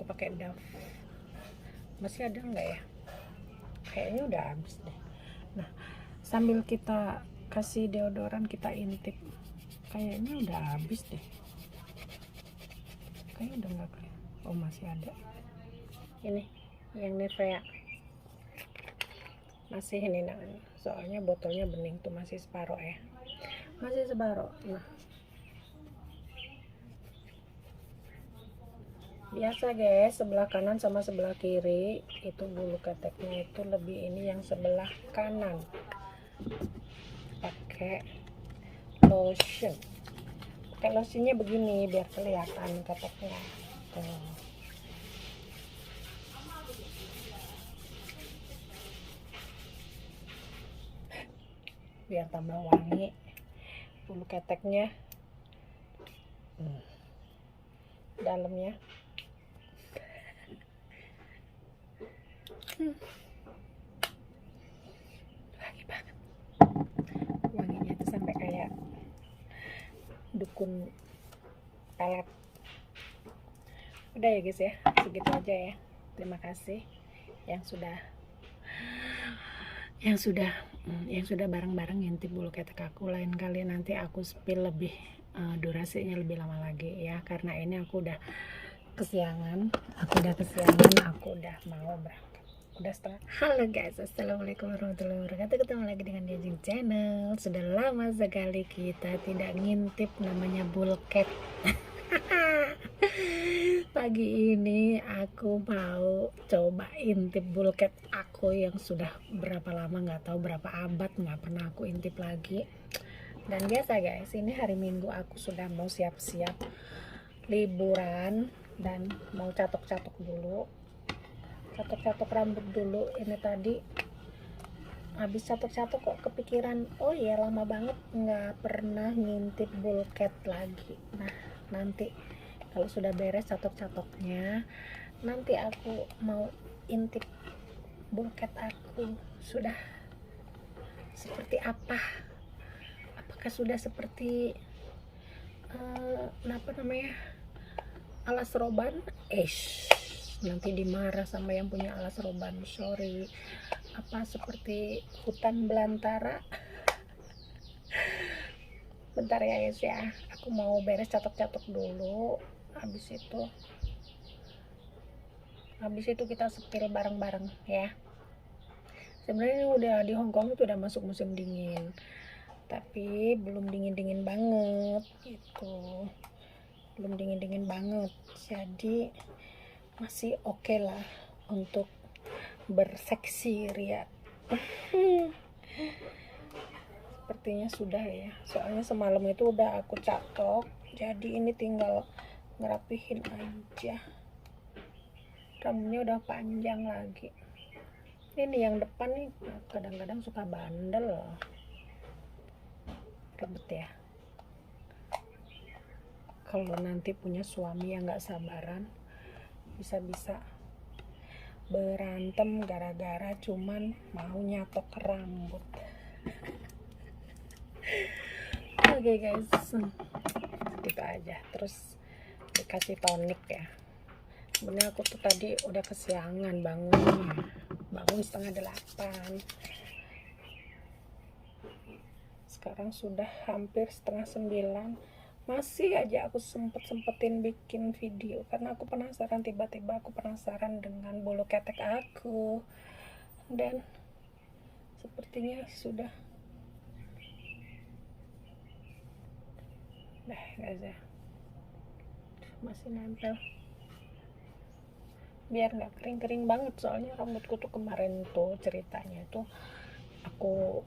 aku pakai Dove. Masih ada nggak ya? Kayaknya udah habis deh. Nah, sambil kita kasih deodoran, kita intip. Kayaknya udah habis deh. Kayaknya udah nggak kelihatan. Oh, masih ada. Ini yang Nivea. Masih ini, nah, soalnya botolnya bening tuh, masih separuh ya. Masih separuh. Nah, biasa guys, sebelah kanan sama sebelah kiri itu bulu keteknya itu lebih ini yang sebelah kanan. Pakai lotion. Pakai lotionnya begini biar kelihatan keteknya. Tuh. Biar tambah wangi bulu keteknya. Dalamnya wangi banget, wanginya itu sampai kayak dukun pelet. Udah ya guys ya, segitu aja ya. Terima kasih yang sudah bareng-bareng ngintip bulu ketek aku. Lain kali nanti aku spill lebih durasinya lebih lama lagi ya, karena ini aku udah kesiangan, aku udah mau berangkat, udah setengah. Halo guys, assalamualaikum warahmatullahi wabarakatuh. Ketemu lagi dengan Jajing Channel. Sudah lama sekali kita tidak ngintip namanya bulket. Pagi ini aku mau coba intip bulket aku yang sudah berapa lama, nggak tahu berapa abad nggak pernah aku intip lagi. Dan biasa guys, ini hari Minggu, aku sudah mau siap-siap liburan dan mau catok-catok rambut dulu. Ini tadi habis catok-catok kok kepikiran, oh iya lama banget nggak pernah ngintip bulket lagi. Nah, nanti kalau sudah beres catok-catoknya, nanti aku mau intip bulket aku sudah seperti apa. Apakah sudah seperti apa namanya, alas roban? Nanti dimarah sama yang punya alas roban, sorry. Apa seperti hutan belantara? Bentar ya guys ya, aku mau beres catok-catok dulu. Habis itu kita spill bareng-bareng ya. Sebenarnya udah di Hong Kong itu udah masuk musim dingin, tapi belum dingin-dingin banget gitu, belum dingin-dingin banget, jadi masih oke lah untuk berseksi ria. Sepertinya sudah ya, soalnya semalam itu udah aku catok, jadi ini tinggal ngerapihin aja. Rambutnya udah panjang lagi. Ini yang depan nih kadang-kadang suka bandel, ribet ya. Kalau nanti punya suami yang nggak sabaran, bisa-bisa berantem gara-gara cuman mau nyatok rambut. Oke guys, gitu aja. Terus dikasih tonik ya. Sebenarnya aku tuh tadi udah kesiangan bangun 7:30. Sekarang sudah hampir 8:30. Masih aja aku sempetin bikin video karena aku penasaran, tiba-tiba aku penasaran dengan bulu ketek aku. Dan sepertinya sudah guys ya, masih nempel. Biar nggak kering-kering banget, soalnya rambutku tuh kemarin tuh ceritanya tuh aku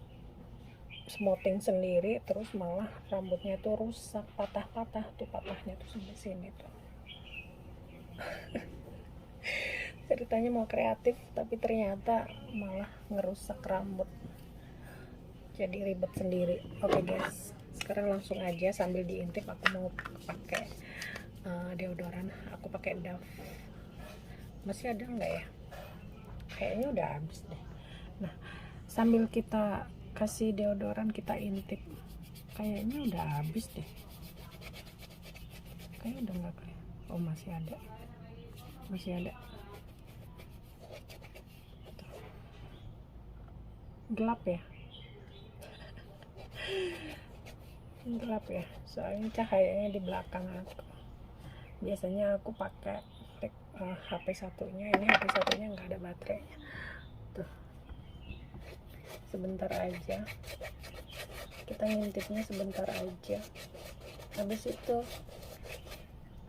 smoothing sendiri, terus malah rambutnya tuh rusak, patah-patah tuh, patahnya tuh sampai sini tuh. Ceritanya mau kreatif tapi ternyata malah ngerusak rambut, jadi ribet sendiri. Oke guys, sekarang langsung aja sambil diintip aku mau pakai deodoran. Aku pakai Dove. Masih ada nggak ya? Kayaknya udah habis deh. Nah, sambil kita kasih deodoran, kita intip. Kayaknya udah habis deh. Kayaknya udah nggak kelihatan. Oh, masih ada. masih ada. Gelap ya, gelap ya, soalnya cahayanya di belakang aku. Biasanya aku pakai HP satunya, ini HP satunya nggak ada baterainya. Tuh, sebentar aja, kita ngintipnya sebentar aja, habis itu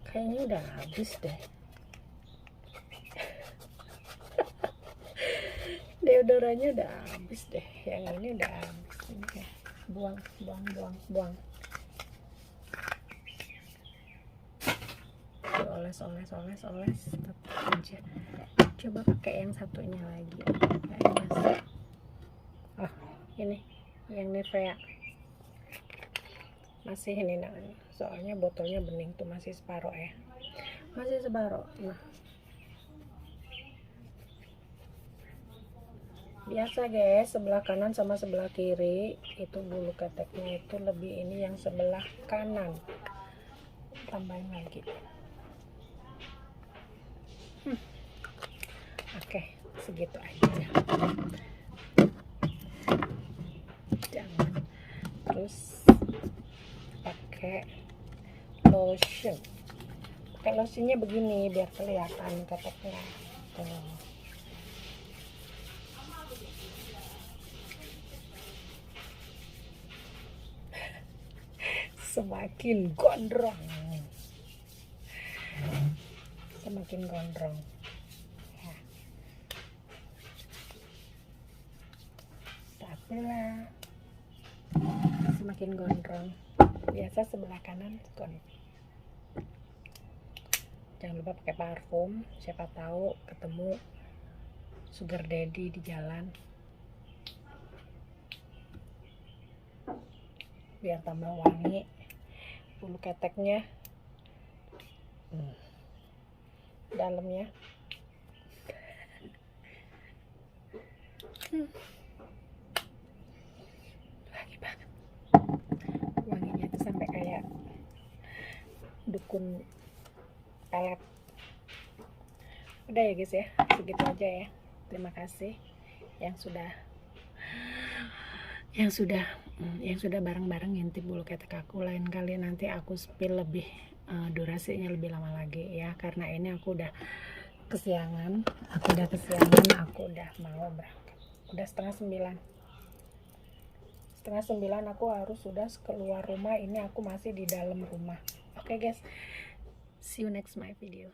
kayaknya udah habis deh. Deodorannya udah habis deh, yang ini udah habis. Ini buang. Oles tetap aja. Coba pakai yang satunya lagi, kayaknya ini yang Nivea masih ini, nah soalnya botolnya bening tuh, masih separuh ya, masih separuh. Nah, biasa guys, sebelah kanan sama sebelah kiri itu bulu keteknya itu lebih ini yang sebelah kanan, tambahin lagi. Oke, segitu aja, jangan terus pakai lotion. Pakai lotionnya begini biar kelihatan keteknya tuh. Semakin gondrong ya. Tapi lah semakin gondrong, biasa sebelah kanan gondrong. Jangan lupa pakai parfum, siapa tahu ketemu sugar daddy di jalan, biar tambah wangi bulu keteknya. Dalamnya wangi banget, wanginya itu sampai kayak dukun pelet. Udah ya guys ya, segitu aja ya. Terima kasih yang sudah bareng-bareng ngintip bulu ketek aku. Lain kali nanti aku spill lebih durasinya lebih lama lagi ya, karena ini aku udah kesiangan, aku udah mau berangkat, udah setengah 9 aku harus sudah keluar rumah. Ini aku masih di dalam rumah. Oke guys, see you next my video.